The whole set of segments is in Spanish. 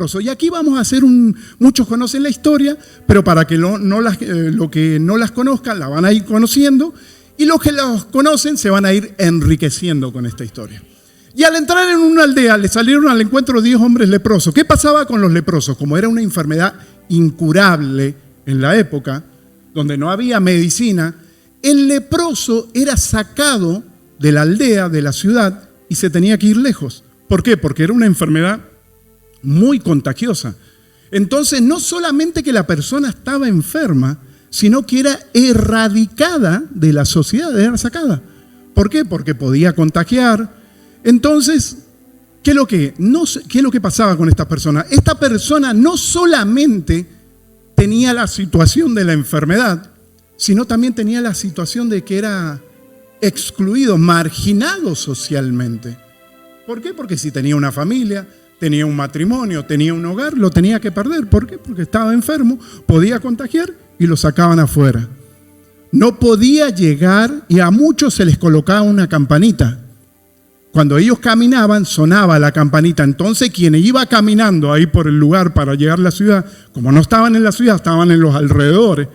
leproso. Y aquí vamos a hacer muchos conocen la historia, pero para que lo que no las conozcan, la van a ir conociendo, y los que los conocen se van a ir enriqueciendo con esta historia. Y al entrar en una aldea, le salieron al encuentro 10 hombres leprosos. ¿Qué pasaba con los leprosos? Como era una enfermedad incurable en la época, donde no había medicina, el leproso era sacado de la aldea, de la ciudad, y se tenía que ir lejos. ¿Por qué? Porque era una enfermedad muy contagiosa. Entonces, no solamente que la persona estaba enferma, sino que era erradicada de la sociedad, era sacada. ¿Por qué? Porque podía contagiar. Entonces, ¿qué es lo que pasaba con esta persona? Esta persona no solamente tenía la situación de la enfermedad, sino también tenía la situación de que era excluido, marginado socialmente. ¿Por qué? Porque si tenía una familia, tenía un matrimonio, tenía un hogar, lo tenía que perder. ¿Por qué? Porque estaba enfermo, podía contagiar y lo sacaban afuera. No podía llegar y a muchos se les colocaba una campanita. Cuando ellos caminaban, sonaba la campanita. Entonces, quien iba caminando ahí por el lugar para llegar a la ciudad, como no estaban en la ciudad, estaban en los alrededores.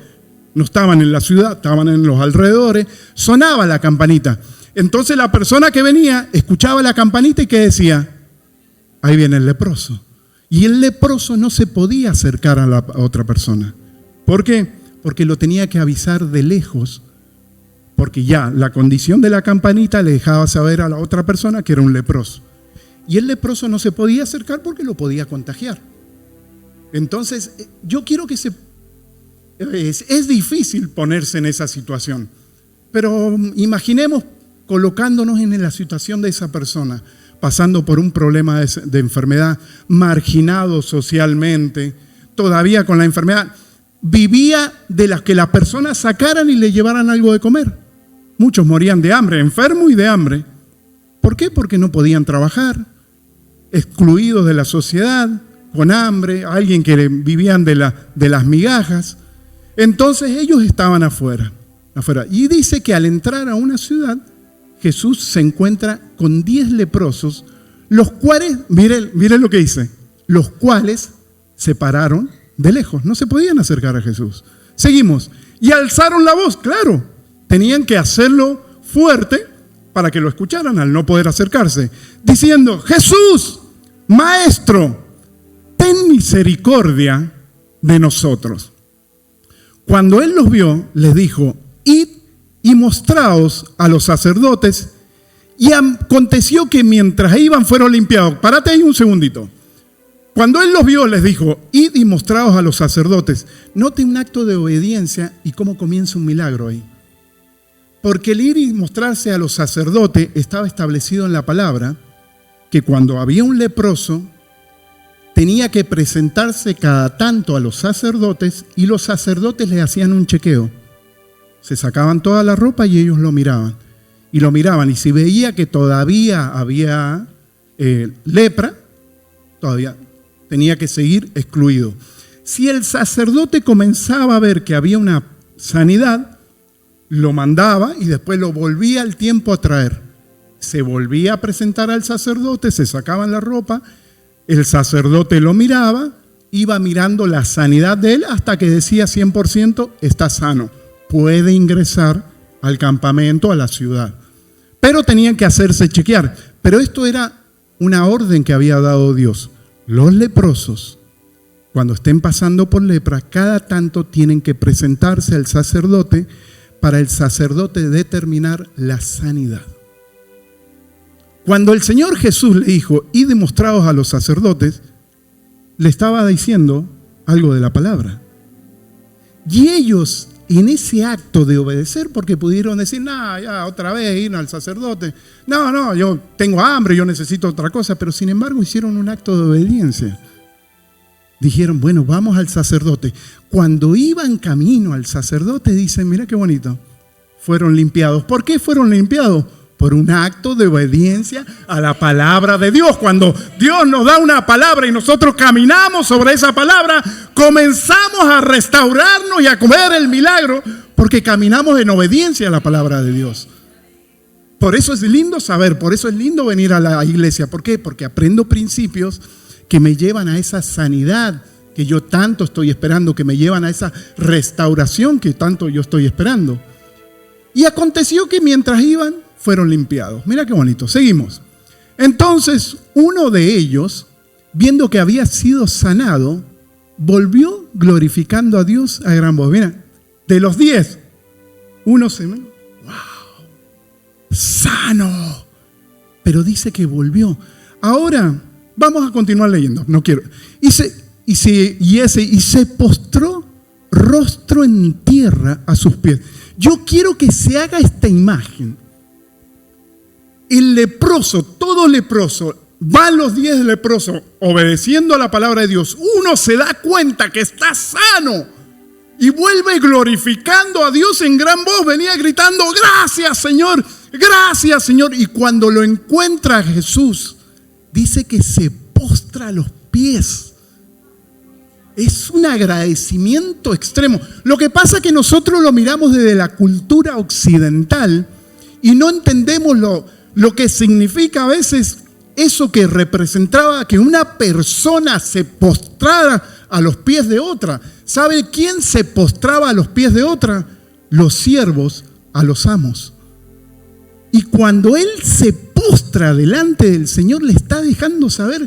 No estaban en la ciudad, estaban en los alrededores. Sonaba la campanita. Entonces, la persona que venía escuchaba la campanita y ¿qué decía? Ahí viene el leproso. Y el leproso no se podía acercar a la otra persona. ¿Por qué? Porque lo tenía que avisar de lejos. Porque ya la condición de la campanita le dejaba saber a la otra persona que era un leproso. Y el leproso no se podía acercar porque lo podía contagiar. Entonces, yo quiero que es difícil ponerse en esa situación. Pero imaginemos colocándonos en la situación de esa persona, pasando por un problema de enfermedad, marginado socialmente, todavía con la enfermedad. Vivía de las que las personas sacaran y le llevaran algo de comer. Muchos morían de hambre, enfermos y de hambre. ¿Por qué? Porque no podían trabajar, excluidos de la sociedad, con hambre, alguien que vivían de las migajas. Entonces ellos estaban afuera. Y dice que al entrar a una ciudad, Jesús se encuentra con 10 leprosos, los cuales, miren lo que dice, los cuales se pararon de lejos, no se podían acercar a Jesús. Seguimos. Y alzaron la voz, claro, tenían que hacerlo fuerte para que lo escucharan al no poder acercarse, diciendo: Jesús, Maestro, ten misericordia de nosotros. Cuando él los vio, les dijo: id y mostraos a los sacerdotes. Y aconteció que mientras iban fueron limpiados. Párate ahí un segundito. Cuando él los vio, les dijo: id y mostraos a los sacerdotes. Note un acto de obediencia y cómo comienza un milagro ahí. Porque el ir y mostrarse a los sacerdotes estaba establecido en la palabra que cuando había un leproso, tenía que presentarse cada tanto a los sacerdotes y los sacerdotes le hacían un chequeo. Se sacaban toda la ropa y ellos lo miraban. Y lo miraban y si veía que todavía había lepra, todavía tenía que seguir excluido. Si el sacerdote comenzaba a ver que había una sanidad, lo mandaba y después lo volvía al tiempo a traer. Se volvía a presentar al sacerdote, se sacaban la ropa, el sacerdote lo miraba, iba mirando la sanidad de él hasta que decía 100% está sano, puede ingresar al campamento, a la ciudad. Pero tenían que hacerse chequear. Pero esto era una orden que había dado Dios. Los leprosos, cuando estén pasando por lepra, cada tanto tienen que presentarse al sacerdote para el sacerdote determinar la sanidad. Cuando el Señor Jesús le dijo, id y mostraos a los sacerdotes, le estaba diciendo algo de la palabra. Y ellos, en ese acto de obedecer, porque pudieron decir, no, ya otra vez ir al sacerdote, no, yo tengo hambre, yo necesito otra cosa, pero sin embargo hicieron un acto de obediencia. Dijeron, bueno, vamos al sacerdote. Cuando iban camino al sacerdote, dicen, mira qué bonito, fueron limpiados. ¿Por qué fueron limpiados? Por un acto de obediencia a la palabra de Dios. Cuando Dios nos da una palabra y nosotros caminamos sobre esa palabra, comenzamos a restaurarnos y a comer el milagro porque caminamos en obediencia a la palabra de Dios. Por eso es lindo saber, por eso es lindo venir a la iglesia. ¿Por qué? Porque aprendo principios que me llevan a esa sanidad que yo tanto estoy esperando, que me llevan a esa restauración que tanto yo estoy esperando. Y aconteció que mientras iban, fueron limpiados. Mira qué bonito. Seguimos. Entonces, uno de ellos, viendo que había sido sanado, volvió glorificando a Dios a gran voz. Mira, de los 10, uno se... ¡Wow! ¡Sano! Pero dice que volvió. Ahora, vamos a continuar leyendo. No quiero. Y se postró rostro en tierra a sus pies. Yo quiero que se haga esta imagen. El leproso, todo leproso, van los 10 leprosos obedeciendo a la palabra de Dios. Uno se da cuenta que está sano y vuelve glorificando a Dios en gran voz. Venía gritando, gracias Señor, gracias Señor. Y cuando lo encuentra Jesús, dice que se postra a los pies. Es un agradecimiento extremo. Lo que pasa es que nosotros lo miramos desde la cultura occidental y no entendemos lo que significa a veces eso que representaba que una persona se postrara a los pies de otra. ¿Sabe quién se postraba a los pies de otra? Los siervos a los amos. Y cuando él se postra delante del Señor, le está dejando saber,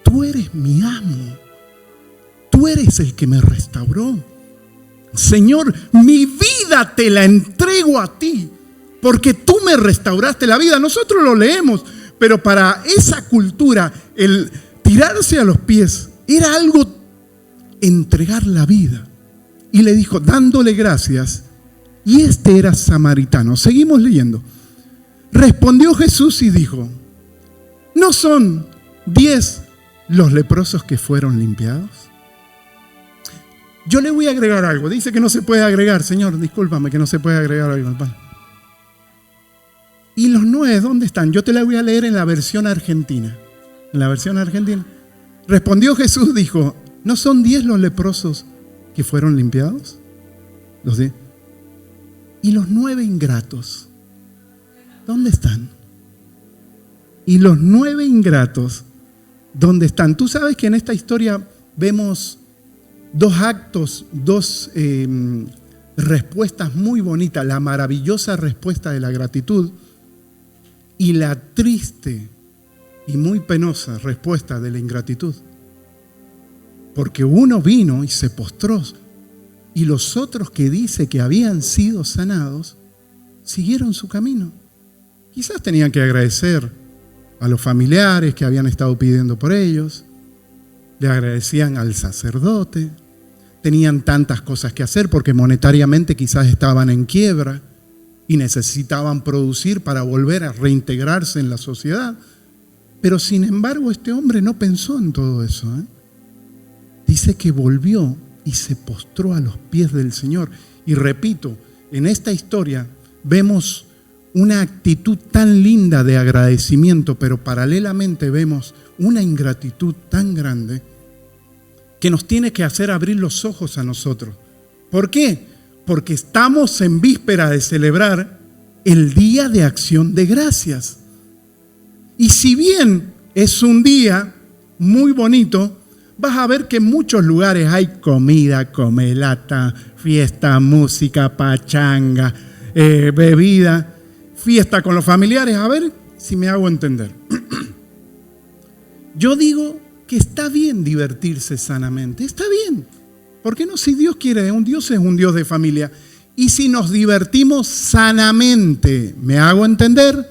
tú eres mi amo. Tú eres el que me restauró. Señor, mi vida te la entrego a ti, porque tú me restauraste la vida. Nosotros lo leemos, pero para esa cultura, el tirarse a los pies era algo, entregar la vida. Y le dijo, dándole gracias, y este era samaritano. Seguimos leyendo. Respondió Jesús y dijo, ¿no son 10 los leprosos que fueron limpiados? Yo le voy a agregar algo. Dice que no se puede agregar. Señor, discúlpame que no se puede agregar algo. ¿Y los 9 dónde están? Yo te la voy a leer en la versión argentina. En la versión argentina. Respondió Jesús, dijo, ¿no son 10 los leprosos que fueron limpiados? Los 10. ¿Y los 9 ingratos? ¿Dónde están? ¿Y los 9 ingratos? ¿Dónde están? Tú sabes que en esta historia vemos 2 actos, 2 respuestas muy bonitas. La maravillosa respuesta de la gratitud y la triste y muy penosa respuesta de la ingratitud. Porque uno vino y se postró y los otros que dice que habían sido sanados siguieron su camino. Quizás tenían que agradecer a los familiares que habían estado pidiendo por ellos. Le agradecían al sacerdote. Tenían tantas cosas que hacer porque monetariamente quizás estaban en quiebra y necesitaban producir para volver a reintegrarse en la sociedad. Pero sin embargo este hombre no pensó en todo eso. Dice que volvió y se postró a los pies del Señor. Y repito, en esta historia vemos una actitud tan linda de agradecimiento, pero paralelamente vemos una ingratitud tan grande que nos tiene que hacer abrir los ojos a nosotros. ¿Por qué? Porque estamos en víspera de celebrar el Día de Acción de Gracias. Y si bien es un día muy bonito, vas a ver que en muchos lugares hay comida, comelata, fiesta, música, pachanga, bebida, fiesta con los familiares. A ver si me hago entender. Yo digo que está bien divertirse sanamente, está bien. ¿Por qué no? Si Dios quiere, Dios es un Dios de familia. Y si nos divertimos sanamente, ¿me hago entender?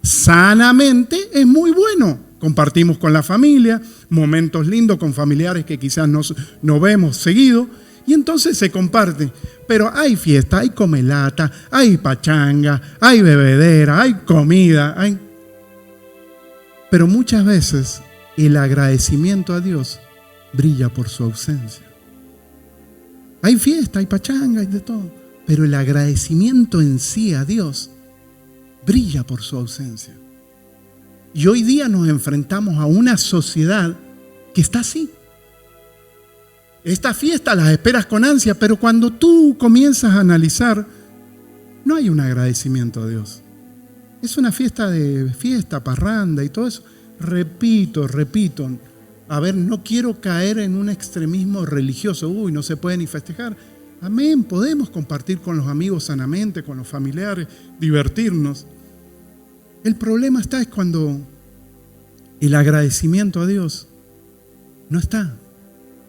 Sanamente es muy bueno. Compartimos con la familia, momentos lindos con familiares que quizás no vemos seguido. Y entonces se comparte. Pero hay fiesta, hay comelata, hay pachanga, hay bebedera, hay comida. Pero muchas veces el agradecimiento a Dios brilla por su ausencia. Hay fiesta, hay pachanga, hay de todo. Pero el agradecimiento en sí a Dios brilla por su ausencia. Y hoy día nos enfrentamos a una sociedad que está así. Esta fiesta las esperas con ansia, pero cuando tú comienzas a analizar, no hay un agradecimiento a Dios. Es una fiesta, parranda y todo eso. Repito, A ver, no quiero caer en un extremismo religioso. Uy, no se puede ni festejar. Amén, podemos compartir con los amigos sanamente, con los familiares, divertirnos. El problema es cuando el agradecimiento a Dios no está,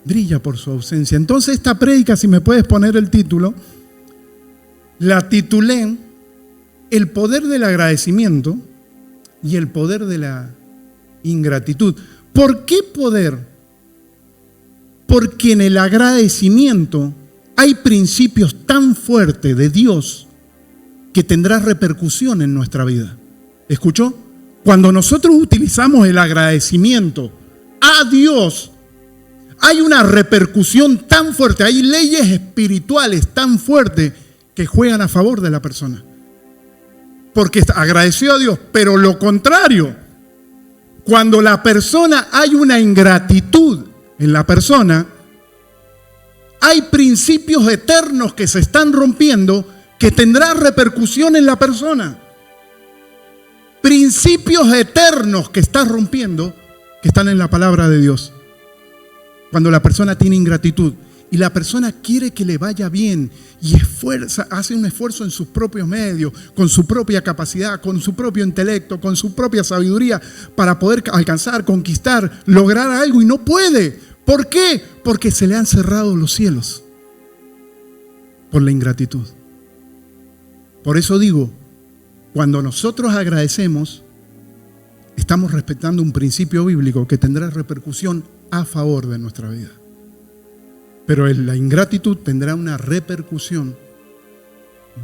brilla por su ausencia. Entonces esta prédica, si me puedes poner el título, la titulé El poder del agradecimiento y el poder de la ingratitud. ¿Por qué poder? Porque en el agradecimiento hay principios tan fuertes de Dios que tendrá repercusión en nuestra vida. ¿Escuchó? Cuando nosotros utilizamos el agradecimiento a Dios, hay una repercusión tan fuerte, hay leyes espirituales tan fuertes que juegan a favor de la persona. Porque agradeció a Dios, pero lo contrario, cuando la persona hay una ingratitud en la persona, hay principios eternos que se están rompiendo que tendrá repercusión en la persona. Principios eternos que está rompiendo, que están en la palabra de Dios. Cuando la persona tiene ingratitud y la persona quiere que le vaya bien y hace un esfuerzo en sus propios medios, con su propia capacidad, con su propio intelecto, con su propia sabiduría para poder alcanzar, conquistar, lograr algo y no puede. ¿Por qué? Porque se le han cerrado los cielos por la ingratitud. Por eso digo, cuando nosotros agradecemos, estamos respetando un principio bíblico que tendrá repercusión a favor de nuestra vida. Pero la ingratitud tendrá una repercusión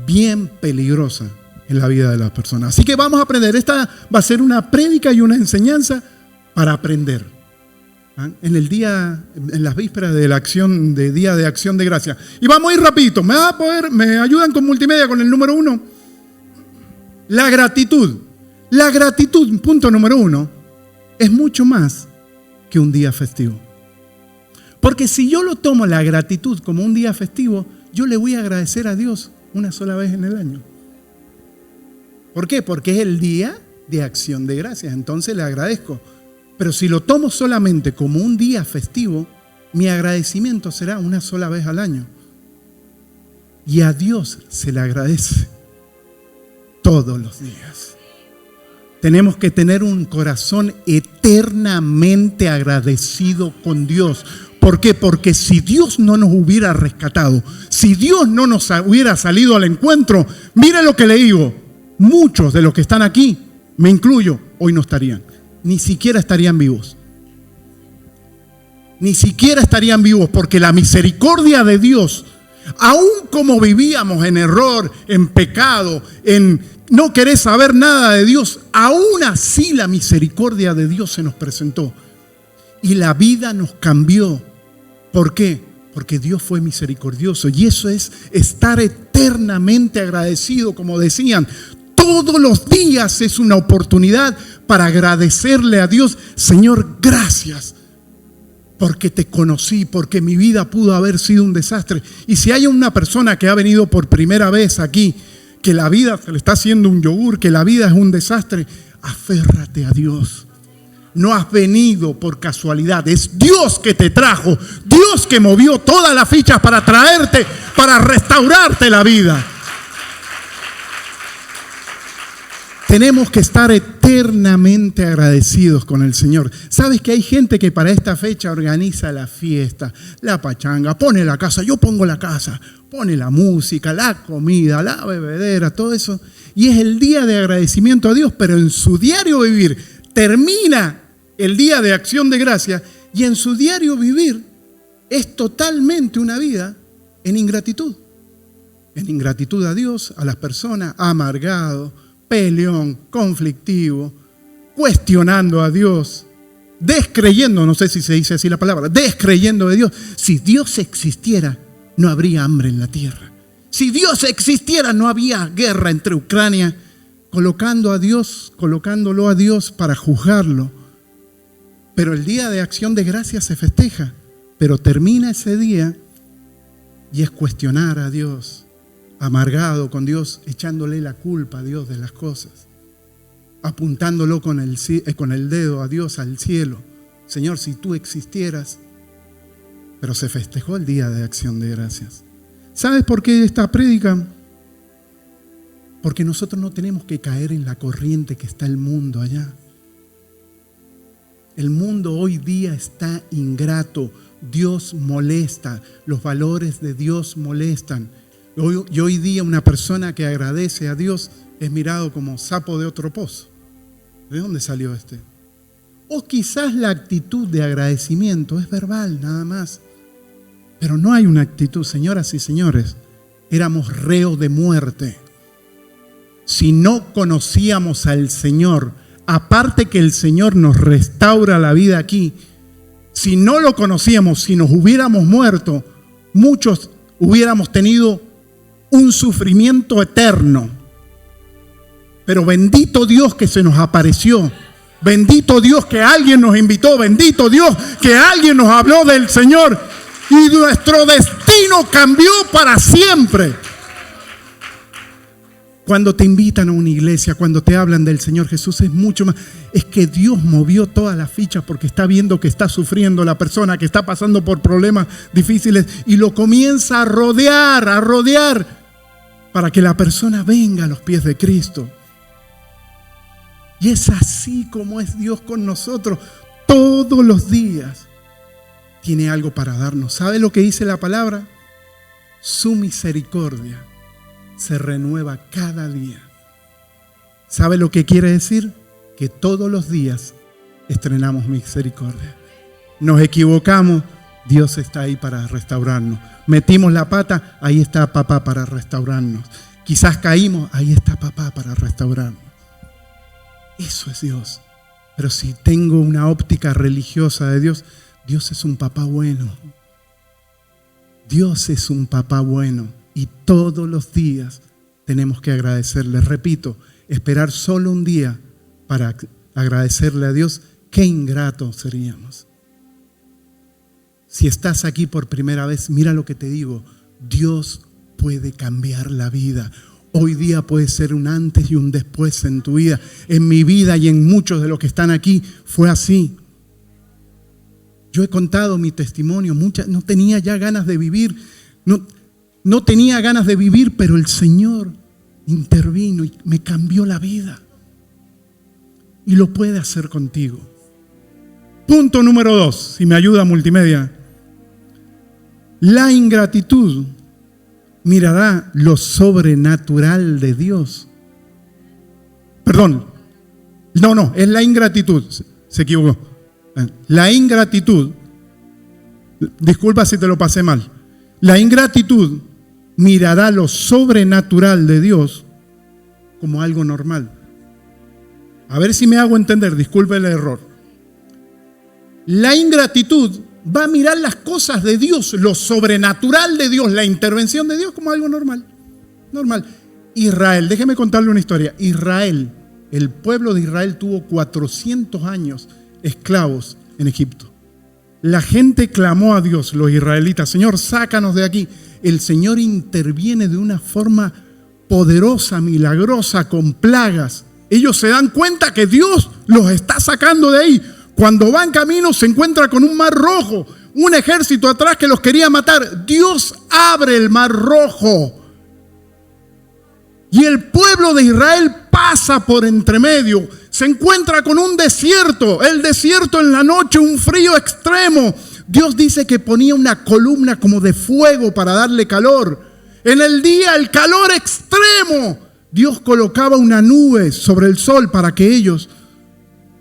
bien peligrosa en la vida de las personas. Así que vamos a aprender. Esta va a ser una prédica y una enseñanza para aprender. En las vísperas de Día de Acción de Gracia. Y vamos a ir rapidito. ¿Me ayudan con multimedia con el número 1? La gratitud. La gratitud, punto número 1, es mucho más que un día festivo. Porque si yo lo tomo la gratitud como un día festivo, yo le voy a agradecer a Dios una sola vez en el año. ¿Por qué? Porque es el Día de Acción de Gracias. Entonces le agradezco. Pero si lo tomo solamente como un día festivo, mi agradecimiento será una sola vez al año. Y a Dios se le agradece todos los días. Tenemos que tener un corazón eternamente agradecido con Dios. ¿Por qué? Porque si Dios no nos hubiera rescatado, si Dios no nos hubiera salido al encuentro, mire lo que le digo, muchos de los que están aquí, me incluyo, hoy no estarían. Ni siquiera estarían vivos. Ni siquiera estarían vivos porque la misericordia de Dios, aun como vivíamos en error, en pecado, en no querer saber nada de Dios, aún así la misericordia de Dios se nos presentó. Y la vida nos cambió. ¿Por qué? Porque Dios fue misericordioso. Y eso es estar eternamente agradecido, como decían. Todos los días es una oportunidad para agradecerle a Dios. Señor, gracias porque te conocí, porque mi vida pudo haber sido un desastre. Y si hay una persona que ha venido por primera vez aquí, que la vida se le está haciendo un yogur, que la vida es un desastre, aférrate a Dios. No has venido por casualidad, es Dios que te trajo, Dios que movió todas las fichas para traerte, para restaurarte la vida. Tenemos que estar eternamente agradecidos con el Señor. ¿Sabes que hay gente que para esta fecha organiza la fiesta, la pachanga, pone la casa? Yo pongo la casa, pone la música, la comida, la bebedera, todo eso. Y es el día de agradecimiento a Dios, pero en su diario vivir termina el Día de Acción de Gracia y en su diario vivir es totalmente una vida en ingratitud. En ingratitud a Dios, a las personas, amargado, peleón, conflictivo, cuestionando a Dios, descreyendo, no sé si se dice así la palabra, descreyendo de Dios. Si Dios existiera, no habría hambre en la tierra. Si Dios existiera, no había guerra entre Ucrania, colocándolo a Dios para juzgarlo. Pero el Día de Acción de Gracias se festeja, pero termina ese día y es cuestionar a Dios, amargado con Dios, echándole la culpa a Dios de las cosas, apuntándolo con el dedo a Dios al cielo, Señor, si tú existieras. Pero se festejó el Día de Acción de Gracias. ¿Sabes por qué esta prédica? Porque nosotros no tenemos que caer en la corriente que está el mundo allá. El mundo hoy día está ingrato. Dios molesta. Los valores de Dios molestan. Y hoy día una persona que agradece a Dios es mirado como sapo de otro pozo. ¿De dónde salió este? O quizás la actitud de agradecimiento es verbal nada más. Pero no hay una actitud, señoras y señores. Éramos reos de muerte. Si no conocíamos al Señor, aparte que el Señor nos restaura la vida aquí, si no lo conocíamos, si nos hubiéramos muerto, muchos hubiéramos tenido un sufrimiento eterno. Pero bendito Dios que se nos apareció. Bendito Dios que alguien nos invitó. Bendito Dios que alguien nos habló del Señor. Y nuestro destino cambió para siempre. Cuando te invitan a una iglesia, cuando te hablan del Señor Jesús, es mucho más. Es que Dios movió todas las fichas porque está viendo que está sufriendo la persona, que está pasando por problemas difíciles y lo comienza a rodear para que la persona venga a los pies de Cristo. Y es así como es Dios con nosotros. Todos los días tiene algo para darnos. ¿Sabe lo que dice la palabra? Su misericordia se renueva cada día. ¿Sabe lo que quiere decir? Que todos los días estrenamos misericordia. Nos equivocamos, Dios está ahí para restaurarnos. Metimos la pata, ahí está papá para restaurarnos. Quizás caímos, ahí está papá para restaurarnos. Eso es Dios. Pero si tengo una óptica religiosa de Dios, Dios es un papá bueno. Dios es un papá bueno. Y todos los días tenemos que agradecerle. Repito, esperar solo un día para agradecerle a Dios, qué ingratos seríamos. Si estás aquí por primera vez, mira lo que te digo. Dios puede cambiar la vida. Hoy día puede ser un antes y un después en tu vida. En mi vida y en muchos de los que están aquí fue así. Yo he contado mi testimonio. No tenía ya ganas de vivir. No tenía ganas de vivir, pero el Señor intervino y me cambió la vida. Y lo puede hacer contigo. Punto número 2, si me ayuda multimedia. La ingratitud mirará lo sobrenatural de Dios. Perdón, no, es la ingratitud. Se equivocó. La ingratitud, disculpa si te lo pasé mal. La ingratitud mirará lo sobrenatural de Dios como algo normal. A ver si me hago entender, disculpe el error. La ingratitud va a mirar las cosas de Dios, lo sobrenatural de Dios, la intervención de Dios como algo normal. Israel, déjeme contarle una historia. Israel, el pueblo de Israel tuvo 400 años esclavos en Egipto. La gente clamó a Dios, los israelitas, Señor, sácanos de aquí. El Señor interviene de una forma poderosa, milagrosa, con plagas. Ellos se dan cuenta que Dios los está sacando de ahí. Cuando van camino se encuentra con un mar rojo, un ejército atrás que los quería matar. Dios abre el mar rojo y el pueblo de Israel pasa por entremedio. Se encuentra con un desierto, el desierto en la noche, un frío extremo. Dios dice que ponía una columna como de fuego para darle calor. En el día, el calor extremo. Dios colocaba una nube sobre el sol para que ellos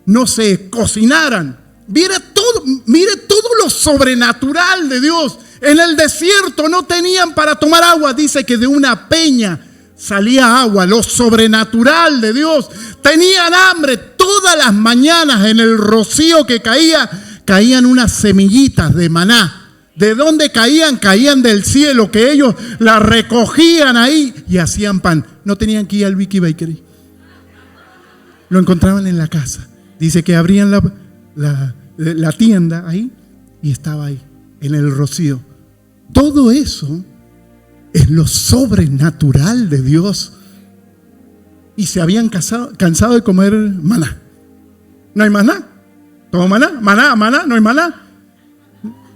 no se cocinaran. Mire todo lo sobrenatural de Dios. En el desierto no tenían para tomar agua. Dice que de una peña salía agua, lo sobrenatural de Dios. Tenían hambre. Todas las mañanas en el rocío que caían unas semillitas de maná. ¿De dónde caían? Caían del cielo, que ellos la recogían ahí y hacían pan. No tenían que ir al Vicky Bakery. Lo encontraban en la casa. Dice que abrían la tienda ahí y estaba ahí, en el rocío. Todo eso es lo sobrenatural de Dios. Y se habían cansado de comer maná. ¿No hay maná? ¿Todo maná? ¿Maná? ¿No hay maná?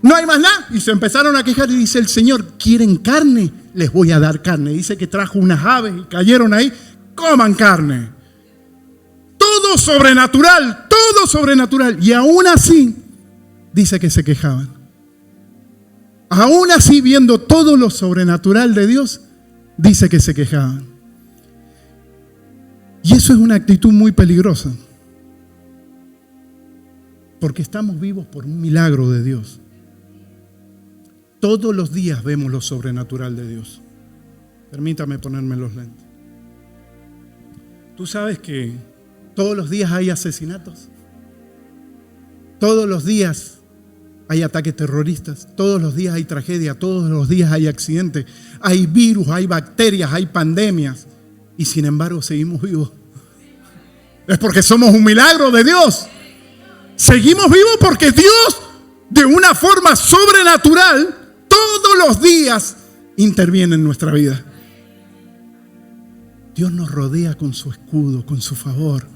No hay más nada. Y se empezaron a quejar y dice el Señor, ¿quieren carne? Les voy a dar carne. Dice que trajo unas aves y cayeron ahí. Coman carne. Todo sobrenatural, todo sobrenatural. Y aún así, dice que se quejaban. Aún así, viendo todo lo sobrenatural de Dios, dice que se quejaban. Y eso es una actitud muy peligrosa. Porque estamos vivos por un milagro de Dios. Todos los días vemos lo sobrenatural de Dios. Permítame ponerme los lentes. ¿Tú sabes que todos los días hay asesinatos? Todos los días hay ataques terroristas. Todos los días hay tragedia. Todos los días hay accidentes. Hay virus, hay bacterias, hay pandemias. Y sin embargo seguimos vivos. Es porque somos un milagro de Dios. Seguimos vivos porque Dios, de una forma sobrenatural, todos los días interviene en nuestra vida. Dios nos rodea con su escudo, con su favor.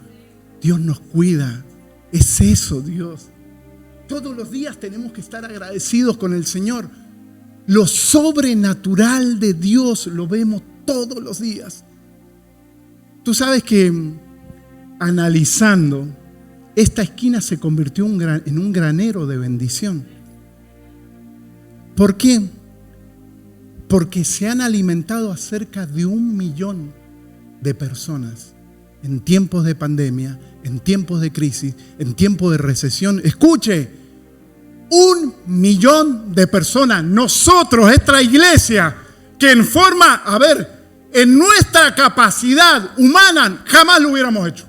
Dios nos cuida. Es eso, Dios. Todos los días tenemos que estar agradecidos con el Señor. Lo sobrenatural de Dios lo vemos todos los días. Tú sabes que analizando, esta esquina se convirtió en un granero de bendición. ¿Por qué? Porque se han alimentado a cerca de 1 millón de personas en tiempos de pandemia, en tiempos de crisis, en tiempos de recesión. Escuche, 1 millón de personas. Nosotros, esta iglesia, que en forma, en nuestra capacidad humana, jamás lo hubiéramos hecho.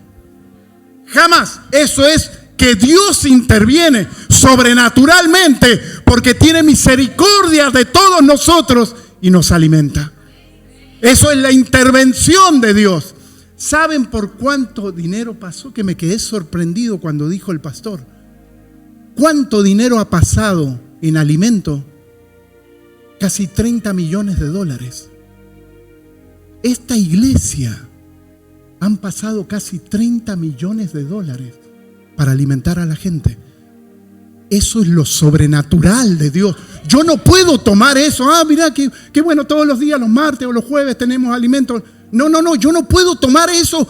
Jamás. Eso es que Dios interviene sobrenaturalmente porque tiene misericordia de todos nosotros y nos alimenta. Eso es la intervención de Dios. ¿Saben por cuánto dinero pasó? Que me quedé sorprendido cuando dijo el pastor. ¿Cuánto dinero ha pasado en alimento? Casi 30 millones de dólares. Esta iglesia han pasado casi 30 millones de dólares para alimentar a la gente. Eso es lo sobrenatural de Dios. Yo no puedo tomar eso. Mira qué bueno, todos los días, los martes o los jueves tenemos alimentos. No, yo no puedo tomar eso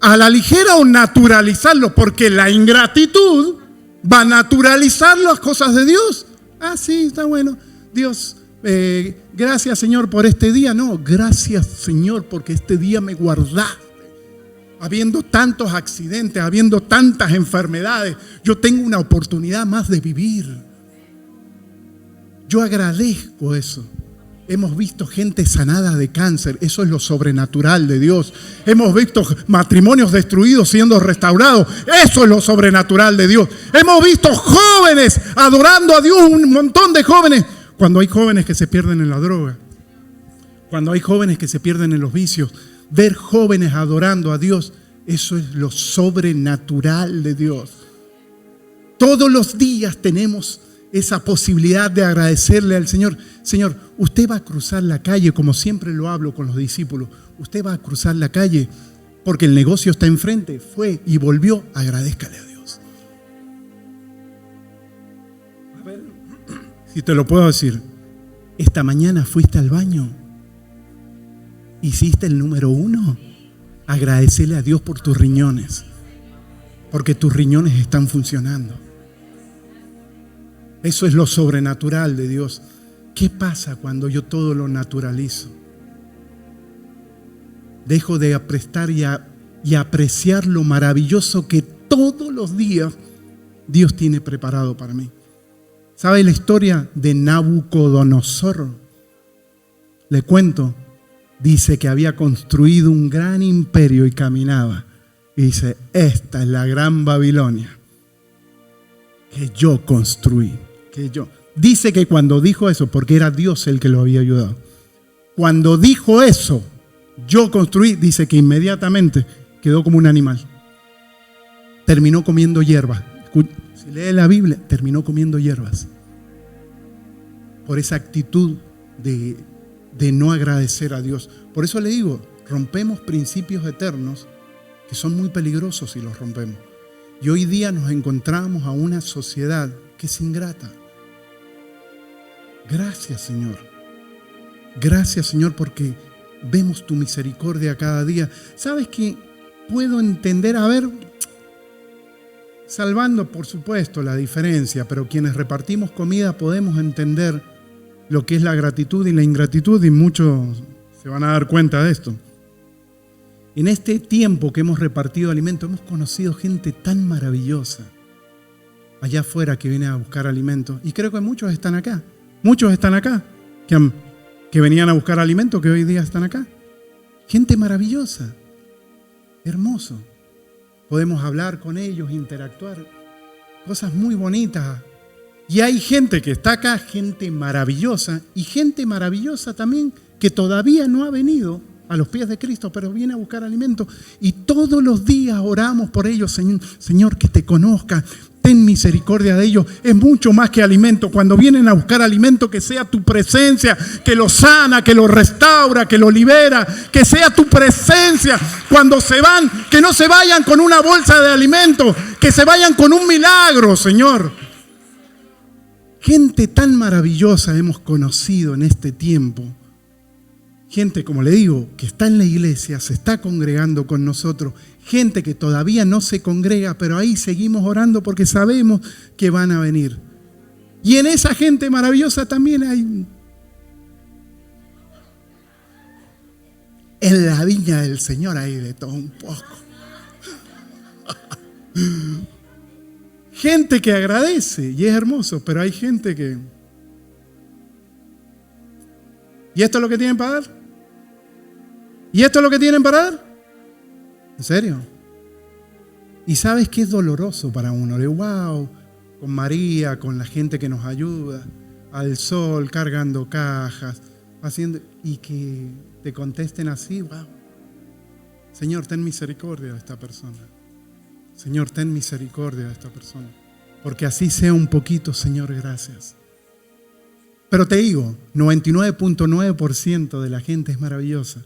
a la ligera o naturalizarlo, porque la ingratitud va a naturalizar las cosas de Dios. Sí, está bueno. Dios, gracias Señor por este día. No, gracias Señor porque este día me guardaste. Habiendo tantos accidentes, habiendo tantas enfermedades, yo tengo una oportunidad más de vivir. Yo agradezco eso. Hemos visto gente sanada de cáncer. Eso es lo sobrenatural de Dios. Hemos visto matrimonios destruidos siendo restaurados. Eso es lo sobrenatural de Dios. Hemos visto jóvenes adorando a Dios, un montón de jóvenes. Cuando hay jóvenes que se pierden en la droga, cuando hay jóvenes que se pierden en los vicios, ver jóvenes adorando a Dios, eso es lo sobrenatural de Dios. Todos los días tenemos esa posibilidad de agradecerle al Señor. Señor, usted va a cruzar la calle, como siempre lo hablo con los discípulos. Usted va a cruzar la calle porque el negocio está enfrente. Fue y volvió, agradézcale a Dios. A ver, si te lo puedo decir, esta mañana fuiste al baño. Hiciste el número 1. Agradecele a Dios por tus riñones, porque tus riñones están funcionando. Eso es lo sobrenatural de Dios. ¿Qué pasa cuando yo todo lo naturalizo? Dejo de prestar y apreciar lo maravilloso que todos los días Dios tiene preparado para mí. ¿Sabe la historia de Nabucodonosor? Le cuento. Dice que había construido un gran imperio y caminaba. Y dice, esta es la gran Babilonia que yo construí. Dice que cuando dijo eso, porque era Dios el que lo había ayudado. Cuando dijo eso, yo construí, dice que inmediatamente quedó como un animal. Terminó comiendo hierbas. Si lee la Biblia, terminó comiendo hierbas. Por esa actitud de no agradecer a Dios. Por eso le digo, rompemos principios eternos que son muy peligrosos si los rompemos. Y hoy día nos encontramos a una sociedad que es ingrata. Gracias, Señor. Gracias, Señor, porque vemos tu misericordia cada día. ¿Sabes qué? Puedo entender, salvando por supuesto la diferencia, pero quienes repartimos comida podemos entender lo que es la gratitud y la ingratitud, y muchos se van a dar cuenta de esto. En este tiempo que hemos repartido alimento, hemos conocido gente tan maravillosa allá afuera que viene a buscar alimento. Y creo que muchos están acá. Muchos están acá que venían a buscar alimento, que hoy día están acá. Gente maravillosa. Hermoso. Podemos hablar con ellos, interactuar. Cosas muy bonitas. Y hay gente que está acá, gente maravillosa. Y gente maravillosa también que todavía no ha venido a los pies de Cristo, pero viene a buscar alimento. Y todos los días oramos por ellos. Señor, que te conozca. Ten misericordia de ellos. Es mucho más que alimento. Cuando vienen a buscar alimento, que sea tu presencia, que los sana, que los restaura, que los libera, que sea tu presencia. Cuando se van, que no se vayan con una bolsa de alimento, que se vayan con un milagro, Señor. Gente tan maravillosa hemos conocido en este tiempo. Gente, como le digo, que está en la iglesia, se está congregando con nosotros. Gente que todavía no se congrega, pero ahí seguimos orando porque sabemos que van a venir. Y en esa gente maravillosa también hay, en la viña del Señor hay de todo un poco. Gente que agradece y es hermoso, pero hay gente que... ¿Y esto es lo que tienen para dar? ¿Y esto es lo que tienen para dar? ¿En serio? Y sabes que es doloroso para uno. Wow, con María, con la gente que nos ayuda, al sol, cargando cajas, haciendo, y que te contesten así, wow. Señor, ten misericordia de esta persona. Señor, ten misericordia de esta persona. Porque así sea un poquito, Señor, gracias. Pero te digo, 99.9% de la gente es maravillosa.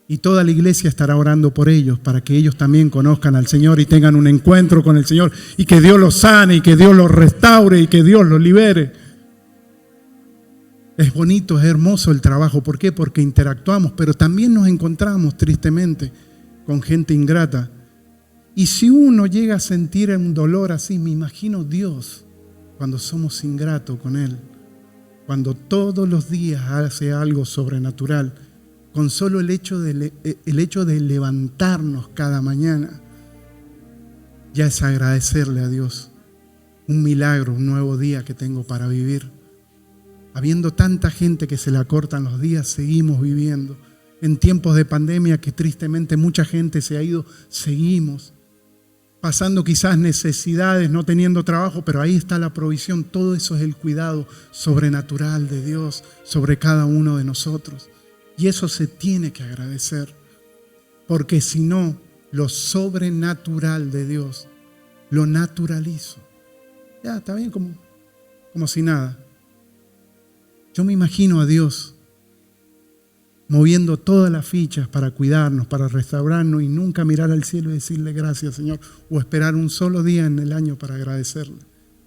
Y toda la iglesia estará orando por ellos para que ellos también conozcan al Señor y tengan un encuentro con el Señor. Y que Dios los sane, y que Dios los restaure, y que Dios los libere. Es bonito, es hermoso el trabajo. ¿Por qué? Porque interactuamos, pero también nos encontramos tristemente con gente ingrata. Y si uno llega a sentir un dolor así, me imagino Dios cuando somos ingratos con Él. Cuando todos los días hace algo sobrenatural, con solo el hecho de levantarnos cada mañana, ya es agradecerle a Dios. Un milagro, un nuevo día que tengo para vivir. Habiendo tanta gente que se le acortan los días, seguimos viviendo. En tiempos de pandemia que tristemente mucha gente se ha ido, seguimos. Pasando quizás necesidades, no teniendo trabajo, pero ahí está la provisión. Todo eso es el cuidado sobrenatural de Dios sobre cada uno de nosotros. Y eso se tiene que agradecer, porque si no, lo sobrenatural de Dios lo naturalizo. Ya, está bien, como si nada. Yo me imagino a Dios moviendo todas las fichas para cuidarnos, para restaurarnos y nunca mirar al cielo y decirle gracias, Señor, o esperar un solo día en el año para agradecerle.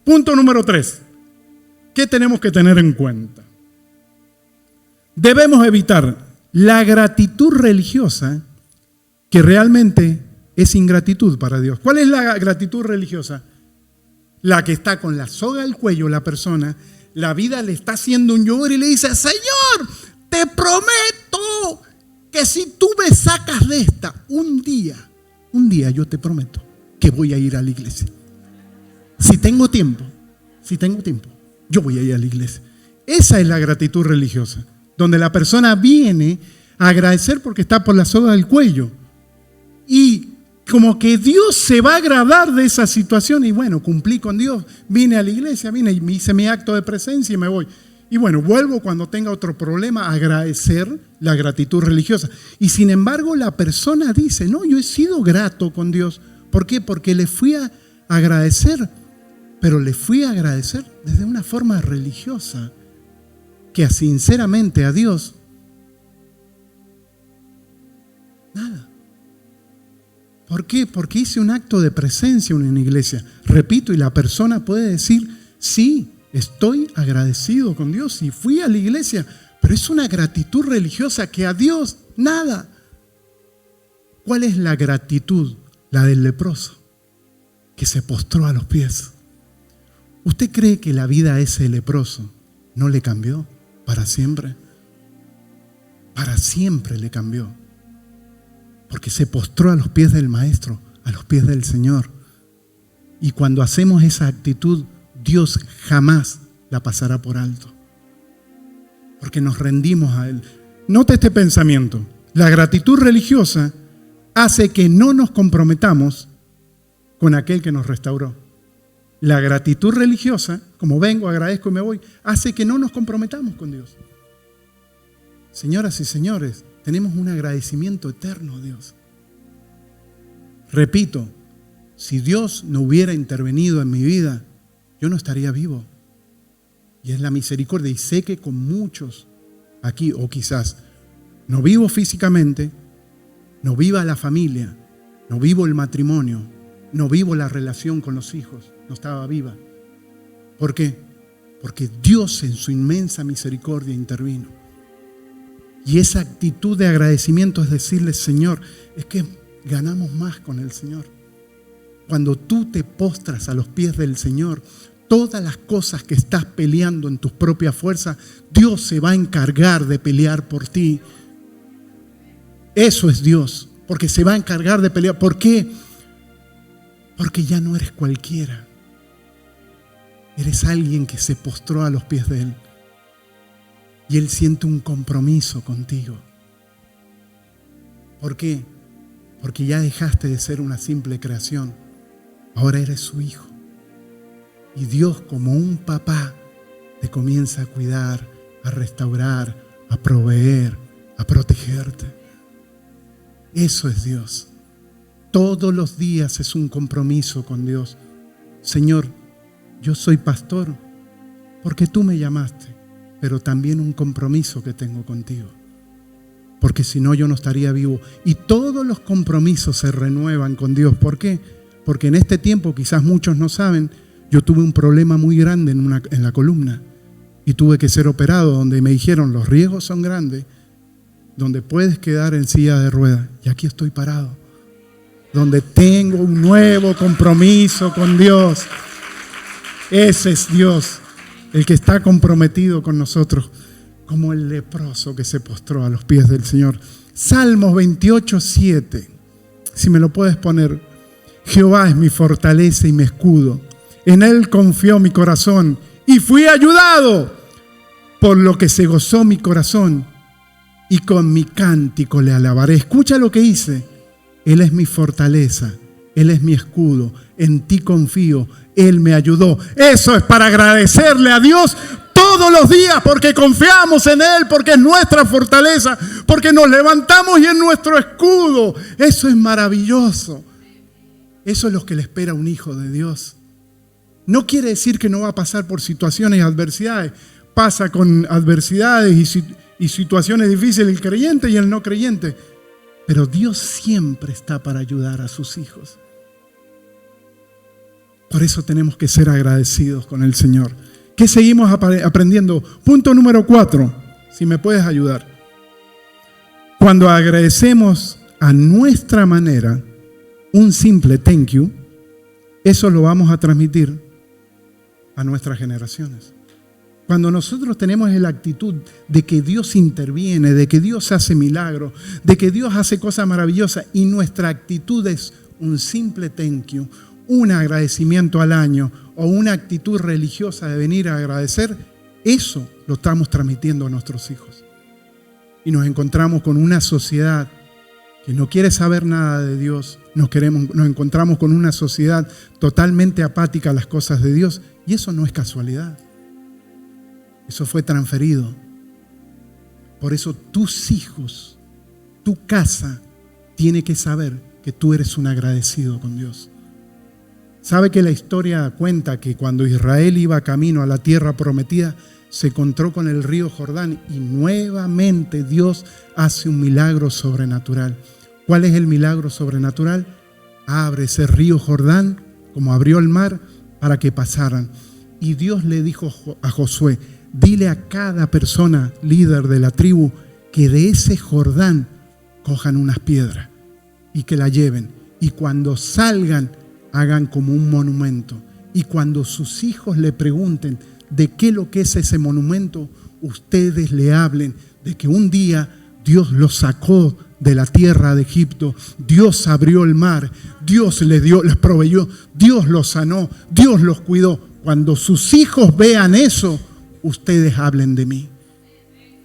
Punto número 3. ¿Qué tenemos que tener en cuenta? Debemos evitar la gratitud religiosa que realmente es ingratitud para Dios. ¿Cuál es la gratitud religiosa? La que está con la soga al cuello la persona, la vida le está haciendo un yogur y le dice, Señor, te prometo que si tú me sacas de esta, un día yo te prometo que voy a ir a la iglesia. Si tengo tiempo, yo voy a ir a la iglesia. Esa es la gratitud religiosa, donde la persona viene a agradecer porque está por la soga del cuello. Y como que Dios se va a agradar de esa situación y bueno, cumplí con Dios, vine a la iglesia, vine y hice mi acto de presencia y me voy. Y bueno, vuelvo cuando tenga otro problema a agradecer la gratitud religiosa. Y sin embargo la persona dice, no, yo he sido grato con Dios. ¿Por qué? Porque le fui a agradecer, pero le fui a agradecer desde una forma religiosa, que sinceramente a Dios, nada. ¿Por qué? Porque hice un acto de presencia en una iglesia. Repito, y la persona puede decir, sí, estoy agradecido con Dios y fui a la iglesia, pero es una gratitud religiosa que a Dios nada. ¿Cuál es la gratitud? La del leproso, que se postró a los pies. ¿Usted cree que la vida a ese leproso no le cambió para siempre? Para siempre le cambió. Porque se postró a los pies del Maestro, a los pies del Señor. Y cuando hacemos esa actitud, Dios jamás la pasará por alto. Porque nos rendimos a Él. Note este pensamiento. La gratitud religiosa hace que no nos comprometamos con aquel que nos restauró. La gratitud religiosa, como vengo, agradezco y me voy, hace que no nos comprometamos con Dios. Señoras y señores, tenemos un agradecimiento eterno a Dios. Repito, si Dios no hubiera intervenido en mi vida, yo no estaría vivo. Y es la misericordia. Y sé que con muchos aquí, o quizás no vivo físicamente, no viva la familia, no vivo el matrimonio, no vivo la relación con los hijos, no estaba viva. ¿Por qué? Porque Dios en su inmensa misericordia intervino. Y esa actitud de agradecimiento es decirle, Señor, es que ganamos más con el Señor. Cuando tú te postras a los pies del Señor, todas las cosas que estás peleando en tus propias fuerzas, Dios se va a encargar de pelear por ti. Eso es Dios, porque se va a encargar de pelear. ¿Por qué? Porque ya no eres cualquiera. Eres alguien que se postró a los pies de Él. Y Él siente un compromiso contigo. ¿Por qué? Porque ya dejaste de ser una simple creación. Ahora eres su hijo. Y Dios, como un papá, te comienza a cuidar, a restaurar, a proveer, a protegerte. Eso es Dios. Todos los días es un compromiso con Dios. Señor, yo soy pastor porque tú me llamaste, pero también un compromiso que tengo contigo. Porque si no, yo no estaría vivo. Y todos los compromisos se renuevan con Dios. ¿Por qué? Porque en este tiempo, quizás muchos no saben, yo tuve un problema muy grande en la columna. Y tuve que ser operado, donde me dijeron, los riesgos son grandes, donde puedes quedar en silla de ruedas. Y aquí estoy parado. Donde tengo un nuevo compromiso con Dios. Ese es Dios, el que está comprometido con nosotros, como el leproso que se postró a los pies del Señor. Salmos 28:7, si me lo puedes poner. Jehová es mi fortaleza y mi escudo. En Él confió mi corazón y fui ayudado, por lo que se gozó mi corazón y con mi cántico le alabaré. Escucha lo que dice. Él es mi fortaleza, Él es mi escudo, en ti confío, Él me ayudó. Eso es para agradecerle a Dios todos los días, porque confiamos en Él, porque es nuestra fortaleza, porque nos levantamos y es nuestro escudo. Eso es maravilloso. Eso es lo que le espera a un hijo de Dios. No quiere decir que no va a pasar por situaciones y adversidades. Pasa con adversidades y situaciones difíciles el creyente y el no creyente. Pero Dios siempre está para ayudar a sus hijos. Por eso tenemos que ser agradecidos con el Señor. ¿Qué seguimos aprendiendo? Punto número 4, si me puedes ayudar. Cuando agradecemos a nuestra manera un simple thank you, eso lo vamos a transmitir a nuestras generaciones. Cuando nosotros tenemos la actitud de que Dios interviene, de que Dios hace milagros, de que Dios hace cosas maravillosas y nuestra actitud es un simple thank you, un agradecimiento al año o una actitud religiosa de venir a agradecer, eso lo estamos transmitiendo a nuestros hijos. Y nos encontramos con una sociedad que no quiere saber nada de Dios, nos encontramos con una sociedad totalmente apática a las cosas de Dios, y eso no es casualidad. Eso fue transferido. Por eso tus hijos, tu casa, tiene que saber que tú eres un agradecido con Dios. ¿Sabe que la historia cuenta que cuando Israel iba camino a la tierra prometida, se encontró con el río Jordán y nuevamente Dios hace un milagro sobrenatural? ¿Cuál es el milagro sobrenatural? abre ese río Jordán, como abrió el mar, para que pasaran. Y Dios le dijo a Josué, dile a cada persona líder de la tribu que de ese Jordán cojan unas piedras y que la lleven. Y cuando salgan, hagan como un monumento. Y cuando sus hijos le pregunten de qué lo que es ese monumento, ustedes le hablen de que un día Dios los sacó de la tierra de Egipto, Dios abrió el mar, Dios les proveyó, Dios los sanó, Dios los cuidó. Cuando sus hijos vean eso, ustedes hablen de mí.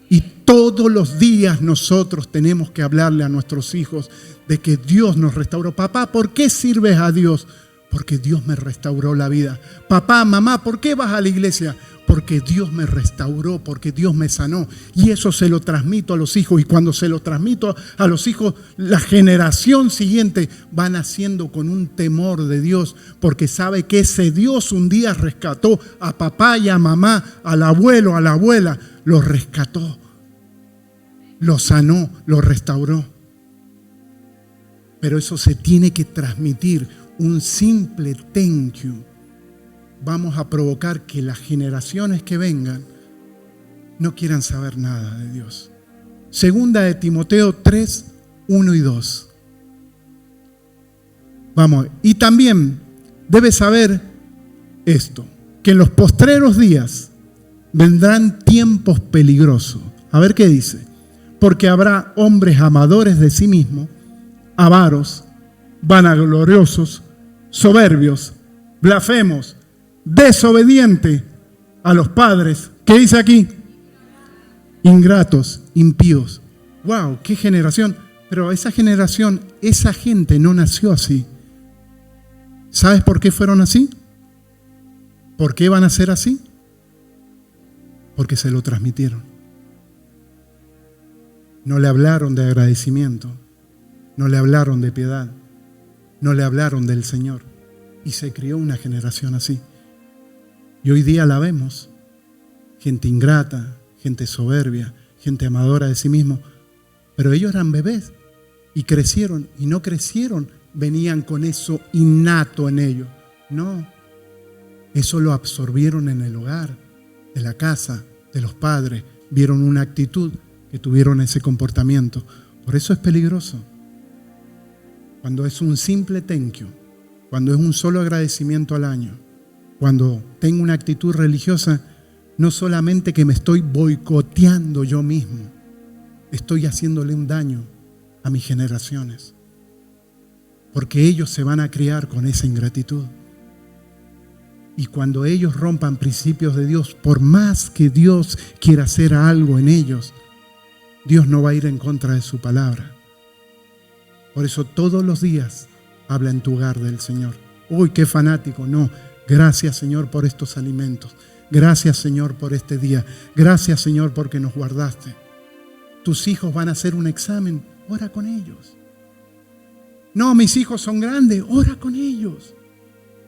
Y todos los días nosotros tenemos que hablarle a nuestros hijos de que Dios nos restauró. Papá, ¿por qué sirves a Dios? Porque Dios me restauró la vida. Papá, mamá, ¿por qué vas a la iglesia? Porque Dios me restauró, porque Dios me sanó. Y eso se lo transmito a los hijos. Y cuando se lo transmito a los hijos, la generación siguiente va naciendo con un temor de Dios, porque sabe que ese Dios un día rescató a papá y a mamá, al abuelo, a la abuela. Los rescató, los sanó, los restauró. Pero eso se tiene que transmitir. Un simple thank you. Vamos a provocar que las generaciones que vengan no quieran saber nada de Dios. Segunda de Timoteo 3, 1 y 2. Vamos, y también debes saber esto, que en los postreros días vendrán tiempos peligrosos. A ver qué dice. Porque habrá hombres amadores de sí mismos, avaros, vanagloriosos, soberbios, blasfemos, desobedientes a los padres. ¿Qué dice aquí? Ingratos, impíos. ¡Wow! ¡Qué generación! Pero esa generación, esa gente no nació así. ¿Sabes por qué fueron así? ¿Por qué van a ser así? Porque se lo transmitieron. No le hablaron de agradecimiento. No le hablaron de piedad. No le hablaron del Señor. Y se crió una generación así. Y hoy día la vemos. Gente ingrata, gente soberbia, gente amadora de sí mismo. Pero ellos eran bebés y crecieron. Y no crecieron, venían con eso innato en ellos. No. Eso lo absorbieron en el hogar, de la casa, de los padres. Vieron una actitud que tuvieron ese comportamiento. Por eso es peligroso. Cuando es un simple thank you, cuando es un solo agradecimiento al año, cuando tengo una actitud religiosa, no solamente que me estoy boicoteando yo mismo, estoy haciéndole un daño a mis generaciones, porque ellos se van a criar con esa ingratitud. Y cuando ellos rompan principios de Dios, por más que Dios quiera hacer algo en ellos, Dios no va a ir en contra de su palabra. Por eso todos los días habla en tu hogar del Señor. Uy, qué fanático. No, gracias Señor por estos alimentos. Gracias Señor por este día. Gracias Señor porque nos guardaste. Tus hijos van a hacer un examen. Ora con ellos. No, mis hijos son grandes. Ora con ellos.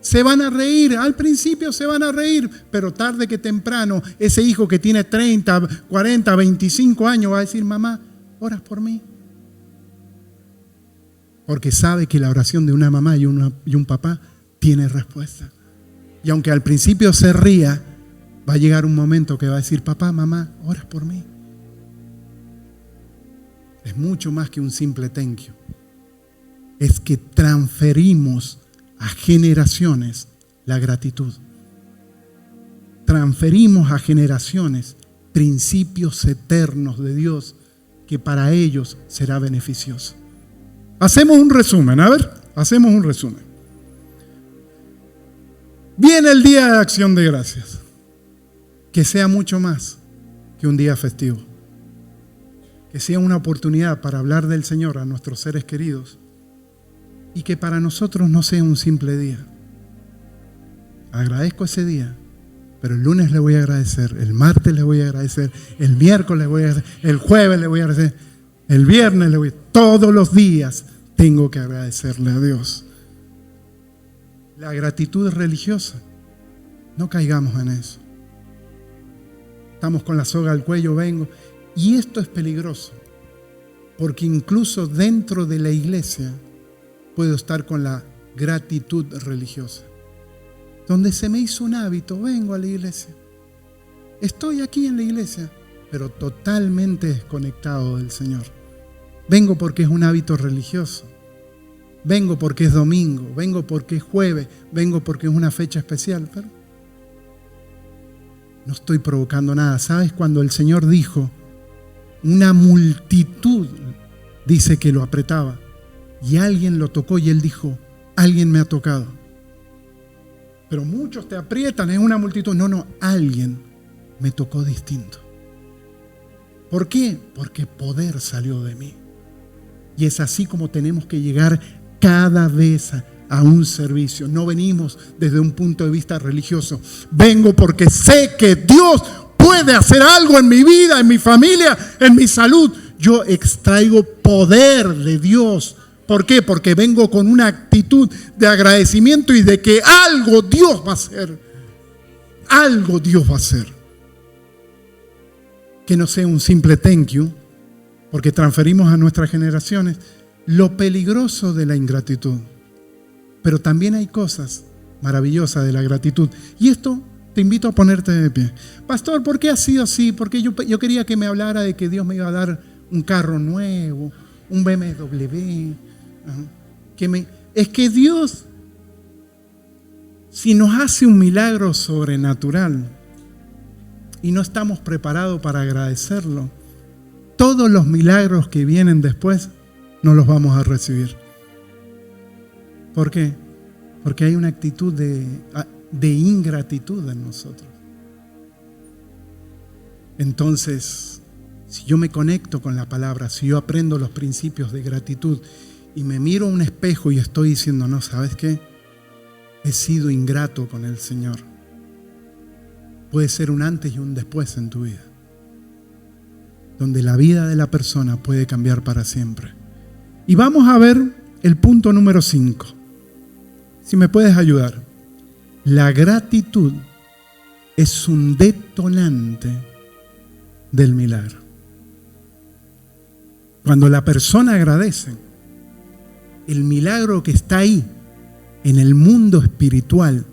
Se van a reír. Al principio se van a reír. Pero tarde que temprano, ese hijo que tiene 30, 40, 25 años va a decir, mamá, oras por mí. Porque sabe que la oración de una mamá y un papá tiene respuesta. Y aunque al principio se ría, va a llegar un momento que va a decir, papá, mamá, oras por mí. Es mucho más que un simple thank you. Es que transferimos a generaciones la gratitud. Transferimos a generaciones principios eternos de Dios que para ellos será beneficioso. Hacemos un resumen, hacemos un resumen. Viene el Día de Acción de Gracias. Que sea mucho más que un día festivo. Que sea una oportunidad para hablar del Señor a nuestros seres queridos. Y que para nosotros no sea un simple día. Agradezco ese día, pero el lunes le voy a agradecer, el martes le voy a agradecer, el miércoles le voy a agradecer, el jueves le voy a agradecer, el viernes le voy a agradecer. Todos los días tengo que agradecerle a Dios. La gratitud es religiosa. No caigamos en eso. Estamos con la soga al cuello, vengo. Y esto es peligroso. Porque incluso dentro de la iglesia puedo estar con la gratitud religiosa. Donde se me hizo un hábito, vengo a la iglesia. Estoy aquí en la iglesia, pero totalmente desconectado del Señor. Vengo porque es un hábito religioso. Vengo porque es domingo, vengo porque es jueves, vengo porque es una fecha especial, pero no estoy provocando nada. ¿Sabes? Cuando el Señor dijo, una multitud dice que lo apretaba, y alguien lo tocó y Él dijo, alguien me ha tocado. Pero muchos te aprietan, es una multitud. No, alguien me tocó distinto. ¿Por qué? Porque poder salió de mí. Y es así como tenemos que llegar cada vez a un servicio. No venimos desde un punto de vista religioso. Vengo porque sé que Dios puede hacer algo en mi vida, en mi familia, en mi salud. Yo extraigo poder de Dios. ¿Por qué? Porque vengo con una actitud de agradecimiento y de que algo Dios va a hacer. Algo Dios va a hacer. Que no sea un simple thank you, porque transferimos a nuestras generaciones lo peligroso de la ingratitud. Pero también hay cosas maravillosas de la gratitud. Y esto te invito a ponerte de pie. Pastor, ¿por qué ha sido así? Porque yo quería que me hablara de que Dios me iba a dar un carro nuevo, un BMW. Es que Dios, si nos hace un milagro sobrenatural y no estamos preparados para agradecerlo, todos los milagros que vienen después no los vamos a recibir. ¿Por qué? Porque hay una actitud de ingratitud en nosotros. Entonces, si yo me conecto con la palabra, si yo aprendo los principios de gratitud y me miro a un espejo y estoy diciendo, no, ¿sabes qué? He sido ingrato con el Señor. Puede ser un antes y un después en tu vida, donde la vida de la persona puede cambiar para siempre. Y vamos a ver el punto número 5. Si me puedes ayudar. La gratitud es un detonante del milagro. Cuando la persona agradece, el milagro que está ahí, en el mundo espiritual,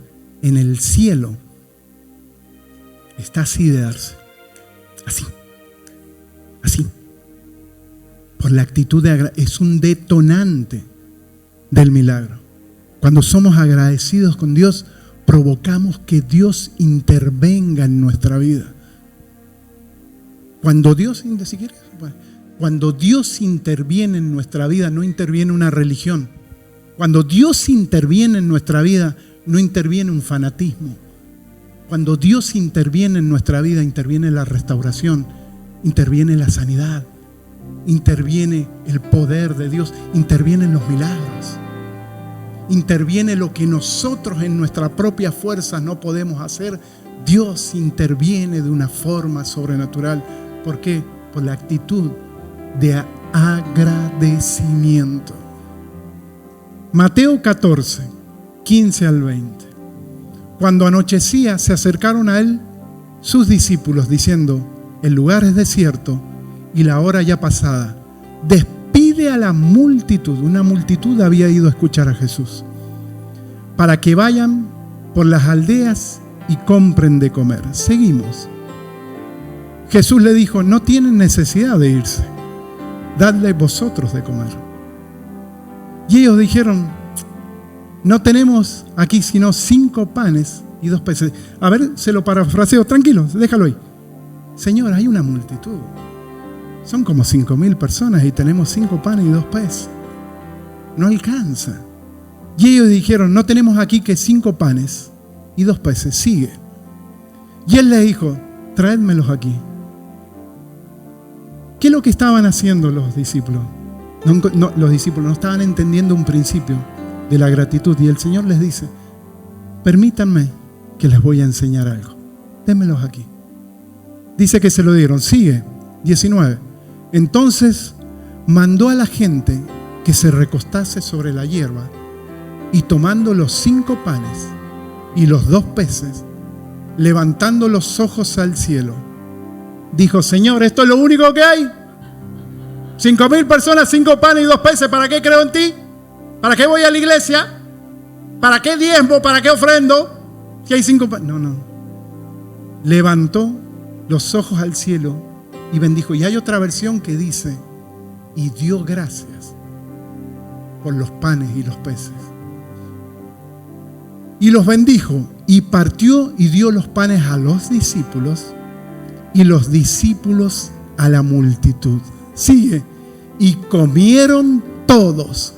en el cielo, está así de darse. Así. Por la actitud de agradecer. Es un detonante del milagro. Cuando somos agradecidos con Dios, provocamos que Dios intervenga en nuestra vida. Cuando Dios interviene en nuestra vida, no interviene una religión. Cuando Dios interviene en nuestra vida, no interviene un fanatismo. Cuando Dios interviene en nuestra vida, interviene la restauración, interviene la sanidad, interviene el poder de Dios, intervienen los milagros, interviene lo que nosotros en nuestra propia fuerza no podemos hacer. Dios interviene de una forma sobrenatural. ¿Por qué? Por la actitud de agradecimiento. Mateo 14, 15 al 20. Cuando anochecía, se acercaron a él sus discípulos diciendo, el lugar es desierto y la hora ya pasada. Despide a la multitud. Una multitud había ido a escuchar a Jesús, para que vayan por las aldeas y compren de comer. Seguimos. Jesús le dijo, no tienen necesidad de irse, dadle vosotros de comer. Y ellos dijeron, no tenemos aquí sino 5 panes y 2 peces. A ver, se lo parafraseo, tranquilo, déjalo ahí. Señor, hay una multitud. Son como 5,000 personas y tenemos 5 panes y 2 peces. No alcanza. Y ellos dijeron, no tenemos aquí que 5 panes y 2 peces. Sigue. Y él les dijo, traédmelos aquí. ¿Qué es lo que estaban haciendo los discípulos? Los discípulos no estaban entendiendo un principio de la gratitud. Y el Señor les dice, permítanme que les voy a enseñar algo. Démelos aquí. Dice que se lo dieron. Sigue. 19. Entonces mandó a la gente que se recostase sobre la hierba y tomando los 5 panes y los 2 peces, levantando los ojos al cielo, dijo, Señor, ¿esto es lo único que hay? 5,000 personas, 5 panes y 2 peces, ¿para qué creo en ti? ¿Para qué voy a la iglesia? ¿Para qué diezmo? ¿Para qué ofrendo? Si hay 5 panes. No. Levantó los ojos al cielo y bendijo. Y hay otra versión que dice, y dio gracias por los panes y los peces. Y los bendijo y partió y dio los panes a los discípulos y los discípulos a la multitud. Sigue. Y comieron todos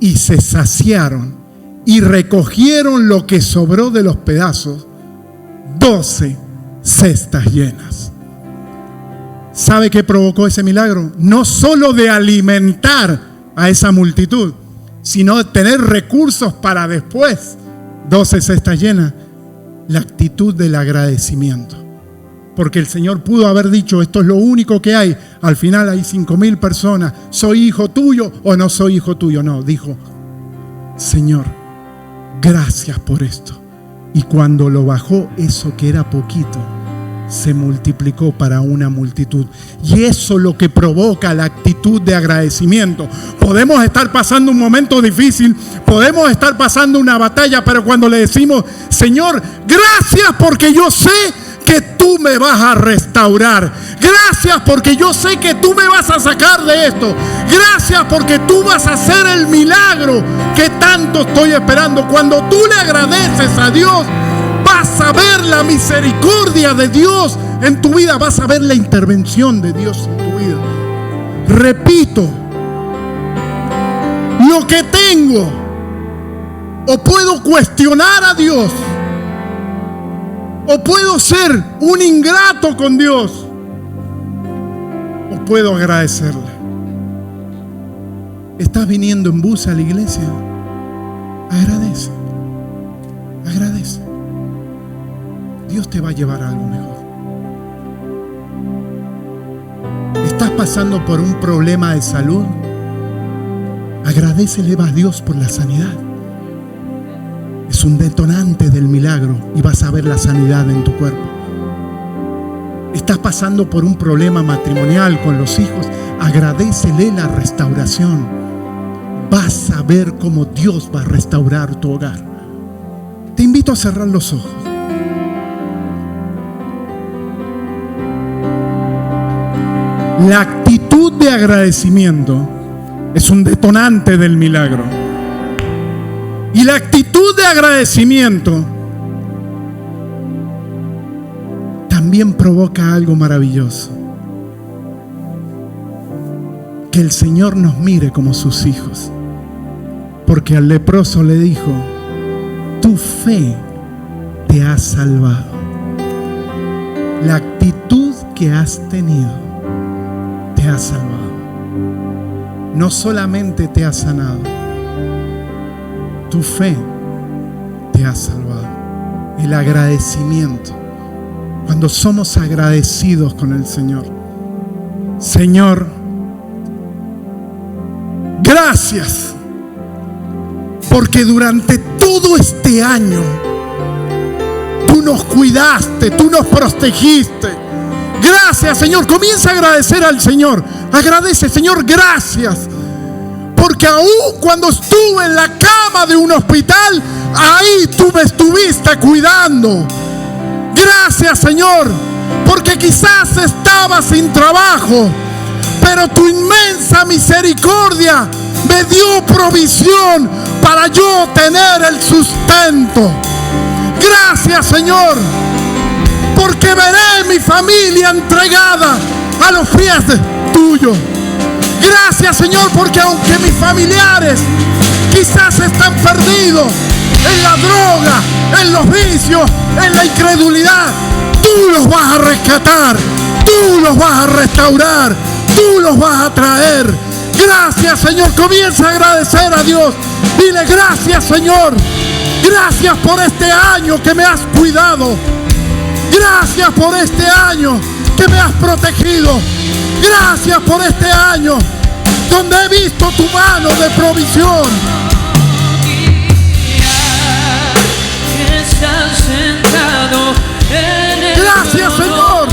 y se saciaron y recogieron lo que sobró de los pedazos, 12 cestas llenas. ¿Sabe qué provocó ese milagro? No solo de alimentar a esa multitud, sino de tener recursos para después. 12 cestas llenas. La actitud del agradecimiento. Porque el Señor pudo haber dicho, esto es lo único que hay. Al final hay 5,000 personas. ¿Soy hijo tuyo o no soy hijo tuyo? No, dijo, Señor, gracias por esto. Y cuando lo bajó, eso que era poquito, se multiplicó para una multitud. Y eso es lo que provoca la actitud de agradecimiento. Podemos estar pasando un momento difícil, podemos estar pasando una batalla, pero cuando le decimos, Señor, gracias porque yo sé que tú me vas a restaurar. Gracias porque yo sé que tú me vas a sacar de esto. Gracias porque tú vas a hacer el milagro que tanto estoy esperando. Cuando tú le agradeces a Dios, vas a ver la misericordia de Dios en tu vida. Vas a ver la intervención de Dios en tu vida. Repito, lo que tengo, o puedo cuestionar a Dios, o puedo ser un ingrato con Dios, o puedo agradecerle. ¿Estás viniendo en bus a la iglesia? Agradece. Agradece. Dios te va a llevar a algo mejor. ¿Estás pasando por un problema de salud? Agradécele a Dios por la sanidad. Es un detonante del milagro y vas a ver la sanidad en tu cuerpo. Estás pasando por un problema matrimonial con los hijos, agradécele la restauración. Vas a ver cómo Dios va a restaurar tu hogar. Te invito a cerrar los ojos. La actitud de agradecimiento es un detonante del milagro. Y la actitud de agradecimiento también provoca algo maravilloso. Que el Señor nos mire como sus hijos. Porque al leproso le dijo, tu fe te ha salvado. La actitud que has tenido te ha salvado. No solamente te ha sanado, tu fe te ha salvado. El agradecimiento. Cuando somos agradecidos con el Señor. Señor, gracias. Porque durante todo este año tú nos cuidaste, tú nos protegiste. Gracias, Señor. Comienza a agradecer al Señor. Agradece, Señor, gracias. Porque aún cuando estuve en la cama de un hospital, ahí tú me estuviste cuidando. Gracias, Señor, porque quizás estaba sin trabajo, pero tu inmensa misericordia me dio provisión para yo tener el sustento. Gracias, Señor, porque veré mi familia entregada a los pies tuyos. Gracias, Señor, porque aunque mis familiares quizás están perdidos en la droga, en los vicios, en la incredulidad, tú los vas a rescatar, tú los vas a restaurar, tú los vas a traer. Gracias, Señor. Comienza a agradecer a Dios. Dile gracias, Señor. Gracias por este año que me has cuidado. Gracias por este año que me has protegido. Gracias por este año donde he visto tu mano de provisión. Gracias, Señor.